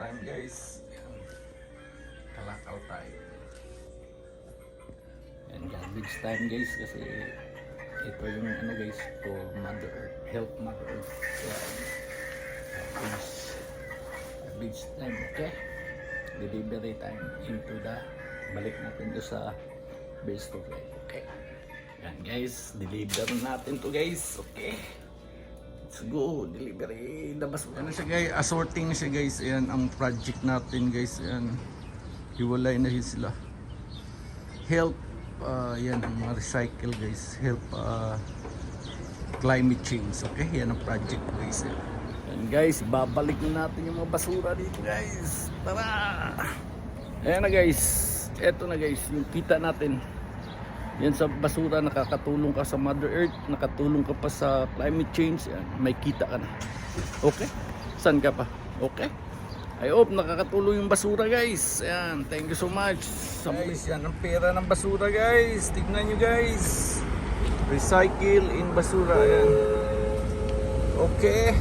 time guys. Kalakaw tayo. Yan, garbage time guys kasi ito yung ano guys for Mother Earth, help Mother Earth. Yan. Garbage time, okay? Delivery time into the balik natin to sa base to life, okay? Yan guys, deliver natin to guys, okay? Let's go, delivery the bus. Ano siya guys, assorting siya guys. Ayan ang project natin guys. Ayan, hiwalay na sila. Help, yan ang recycle guys. Help climate change, okay? Yan ang project guys. Yan guys, babalik na natin yung mga basura dito guys. Tara! Ayan na guys, eto na guys, yung kita natin. Yan sa basura, nakakatulong ka sa Mother Earth, nakatulong ka pa sa climate change, yan, may kita ka na. Okay? Saan ka pa? Okay? I hope nakakatulong yung basura guys. Yan, thank you so much. Guys, yan ang pera ng basura guys. Tignan nyo guys. Recycle in basura. Yan. Okay.